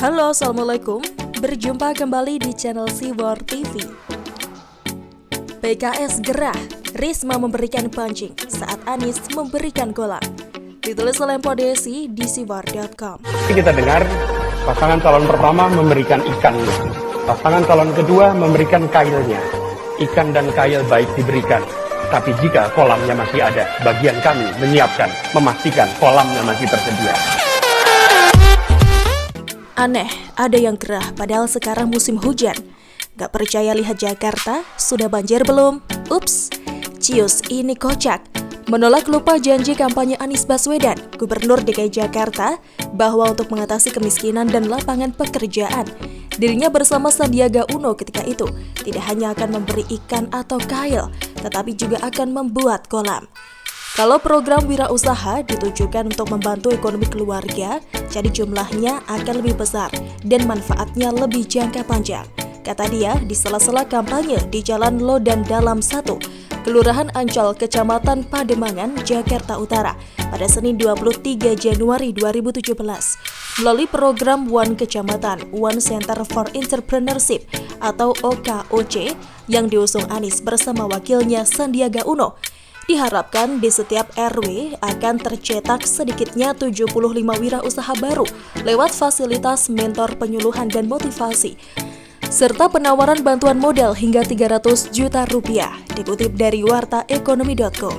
Halo, Assalamualaikum. Berjumpa kembali di channel Siwar TV. PKS gerah, Risma memberikan pancing saat Anies memberikan kolam. Ditulis oleh Podesi di siwar.com. Kita dengar pasangan calon pertama memberikan ikannya, pasangan calon kedua memberikan kailnya. Ikan dan kail baik diberikan, tapi jika kolamnya masih ada, bagian kami menyiapkan, memastikan kolamnya masih tersedia. Aneh, ada yang gerah padahal sekarang musim hujan. Gak percaya lihat Jakarta, sudah banjir belum? Ups, cius ini kocak. Menolak lupa janji kampanye Anies Baswedan, Gubernur DKI Jakarta, bahwa untuk mengatasi kemiskinan dan lapangan pekerjaan, dirinya bersama Sandiaga Uno ketika itu tidak hanya akan memberi ikan atau kail, tetapi juga akan membuat kolam. Kalau program wirausaha ditujukan untuk membantu ekonomi keluarga, jadi jumlahnya akan lebih besar dan manfaatnya lebih jangka panjang. Kata dia di sela-sela kampanye di Jalan Lodan Dalam 1, Kelurahan Ancol, Kecamatan Pademangan, Jakarta Utara, pada Senin 23 Januari 2017, melalui program One Kecamatan, One Center for Entrepreneurship atau OKOC yang diusung Anies bersama wakilnya Sandiaga Uno. Diharapkan di setiap RW akan tercetak sedikitnya 75 wirausaha baru lewat fasilitas mentor penyuluhan dan motivasi, serta penawaran bantuan modal hingga 300 juta rupiah, dikutip dari wartaekonomi.co.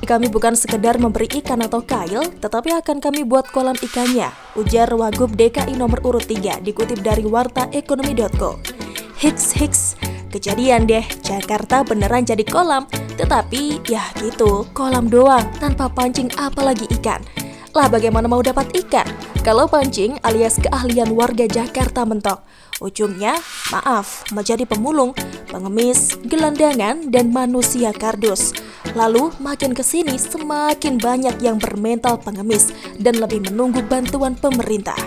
Kami bukan sekedar memberi ikan atau kail, tetapi akan kami buat kolam ikannya, ujar Wagub DKI nomor urut 3, dikutip dari wartaekonomi.co. Hiks, kejadian deh, Jakarta beneran jadi kolam, tetapi ya gitu, kolam doang, tanpa pancing apalagi ikan. Lah bagaimana mau dapat ikan kalau pancing alias keahlian warga Jakarta mentok? Ujungnya, maaf, menjadi pemulung, pengemis, gelandangan, dan manusia kardus. Lalu makin kesini semakin banyak yang bermental pengemis dan lebih menunggu bantuan pemerintah.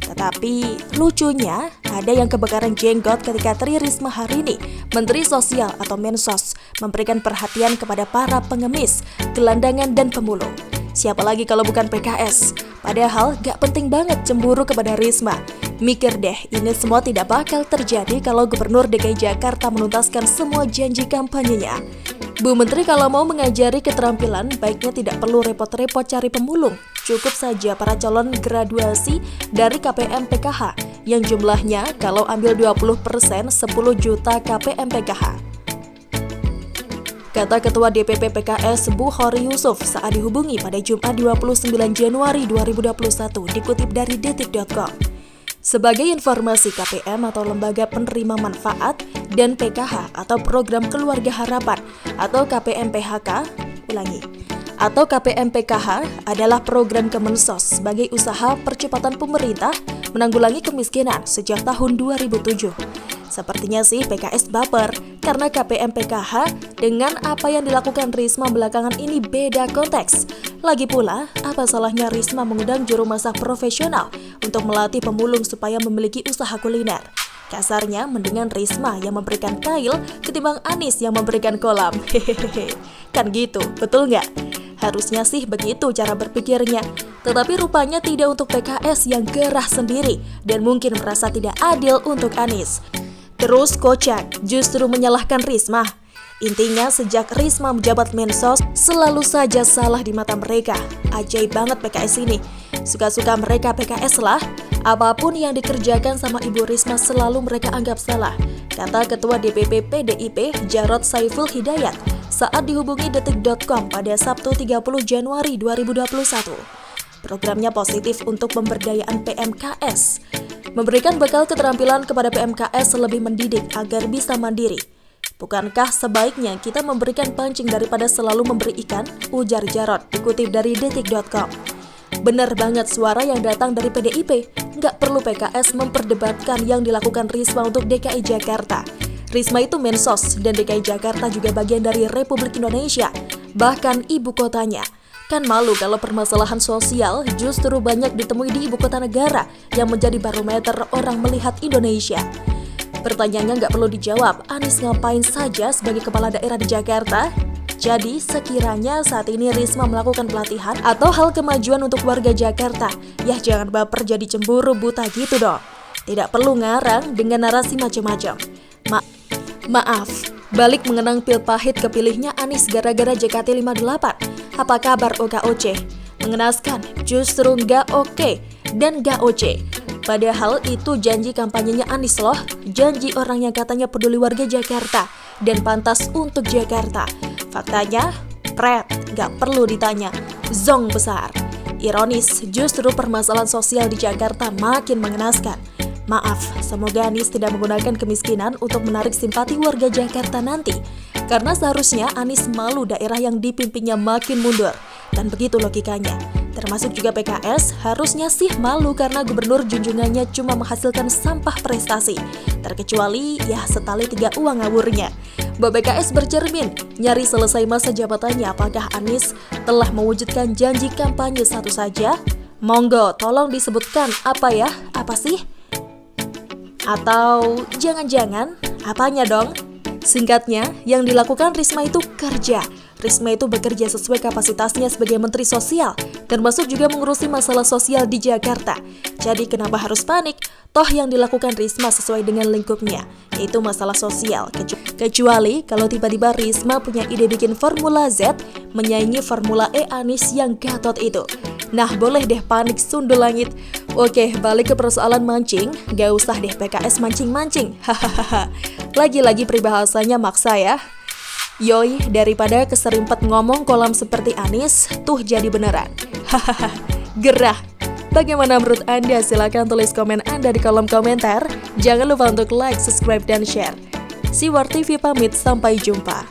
Tetapi lucunya, ada yang kebakaran jenggot ketika Tri Risma hari ini, Menteri Sosial atau Mensos, memberikan perhatian kepada para pengemis, gelandangan, dan pemulung. Siapa lagi kalau bukan PKS? Padahal gak penting banget cemburu kepada Risma. Mikir deh, ini semua tidak bakal terjadi kalau Gubernur DKI Jakarta menuntaskan semua janji kampanyenya. Bu Menteri kalau mau mengajari keterampilan, baiknya tidak perlu repot-repot cari pemulung. Cukup saja para calon graduasi dari KPM PKH, yang jumlahnya kalau ambil 20% 10 juta KPM PKH. Kata Ketua DPP PKS Bukhari Yusuf saat dihubungi pada Jumat 29 Januari 2021, dikutip dari detik.com. Sebagai informasi, KPM atau Lembaga Penerima Manfaat dan PKH atau Program Keluarga Harapan atau KPM PHK, atau KPM PKH adalah program Kemensos sebagai usaha percepatan pemerintah menanggulangi kemiskinan sejak tahun 2007. Sepertinya sih PKS baper karena KPM PKH dengan apa yang dilakukan Risma belakangan ini beda konteks. Lagi pula, apa salahnya Risma mengundang juru masak profesional untuk melatih pemulung supaya memiliki usaha kuliner? Kasarnya, mendingan Risma yang memberikan kail ketimbang Anies yang memberikan kolam. Hehehe, kan gitu, betul nggak? Harusnya sih begitu cara berpikirnya. Tetapi rupanya tidak untuk PKS yang gerah sendiri dan mungkin merasa tidak adil untuk Anies. Terus kocak, justru menyalahkan Risma. Intinya sejak Risma menjabat Mensos, selalu saja salah di mata mereka. Ajaib banget PKS ini. Suka-suka mereka PKS lah. Apapun yang dikerjakan sama Ibu Risma selalu mereka anggap salah, kata Ketua DPP PDIP Jarod Saiful Hidayat saat dihubungi detik.com pada Sabtu 30 Januari 2021. Programnya positif untuk pemberdayaan PMKS, memberikan bekal keterampilan kepada PMKS lebih mendidik agar bisa mandiri. Bukankah sebaiknya kita memberikan pancing daripada selalu memberi ikan? Ujar Jarod, dikutip dari detik.com. Benar banget suara yang datang dari PDIP. Nggak perlu PKS memperdebatkan yang dilakukan Risma untuk DKI Jakarta. Risma itu Mensos dan DKI Jakarta juga bagian dari Republik Indonesia, bahkan ibu kotanya. Kan malu kalau permasalahan sosial justru banyak ditemui di ibu kota negara yang menjadi barometer orang melihat Indonesia. Pertanyaannya nggak perlu dijawab, Anies ngapain saja sebagai kepala daerah di Jakarta? Jadi sekiranya saat ini Risma melakukan pelatihan atau hal kemajuan untuk warga Jakarta, ya jangan baper jadi cemburu buta gitu dong. Tidak perlu ngarang dengan narasi macam-macam. Maaf, balik mengenang pil pahit kepilihnya Anies gara-gara JKT58. Apa kabar OKOC? Mengenaskan, justru nggak oke dan nggak oce. Padahal itu janji kampanyenya Anies loh, janji orang yang katanya peduli warga Jakarta dan pantas untuk Jakarta. Faktanya, nggak perlu ditanya, zong besar. Ironis, justru permasalahan sosial di Jakarta makin mengenaskan. Maaf, semoga Anies tidak menggunakan kemiskinan untuk menarik simpati warga Jakarta nanti. Karena seharusnya Anies malu daerah yang dipimpinnya makin mundur. Dan begitu logikanya. Termasuk juga PKS harusnya sih malu karena gubernur junjungannya cuma menghasilkan sampah prestasi. Terkecuali ya setali 3 uang ngawurnya. PKS bercermin, nyari selesai masa jabatannya apakah Anies telah mewujudkan janji kampanye satu saja? Monggo, tolong disebutkan apa sih? Atau jangan-jangan, apanya dong? Singkatnya, yang dilakukan Risma itu kerja. Risma itu bekerja sesuai kapasitasnya sebagai Menteri Sosial, termasuk juga mengurusi masalah sosial di Jakarta. Jadi kenapa harus panik? Toh yang dilakukan Risma sesuai dengan lingkupnya, yaitu masalah sosial. Kecuali kalau tiba-tiba Risma punya ide bikin Formula Z, menyaingi Formula E Anies yang gatot itu. Nah, boleh deh panik sundul langit. Oke, balik ke persoalan mancing, gak usah deh PKS mancing-mancing. Hahaha. Lagi-lagi peribahasanya maksa ya. Yoi, daripada keserimpet ngomong kolam seperti Anies, tuh jadi beneran. Hahaha, gerah. Bagaimana menurut Anda? Silahkan tulis komen Anda di kolom komentar. Jangan lupa untuk like, subscribe, dan share. Siwar TV pamit, sampai jumpa.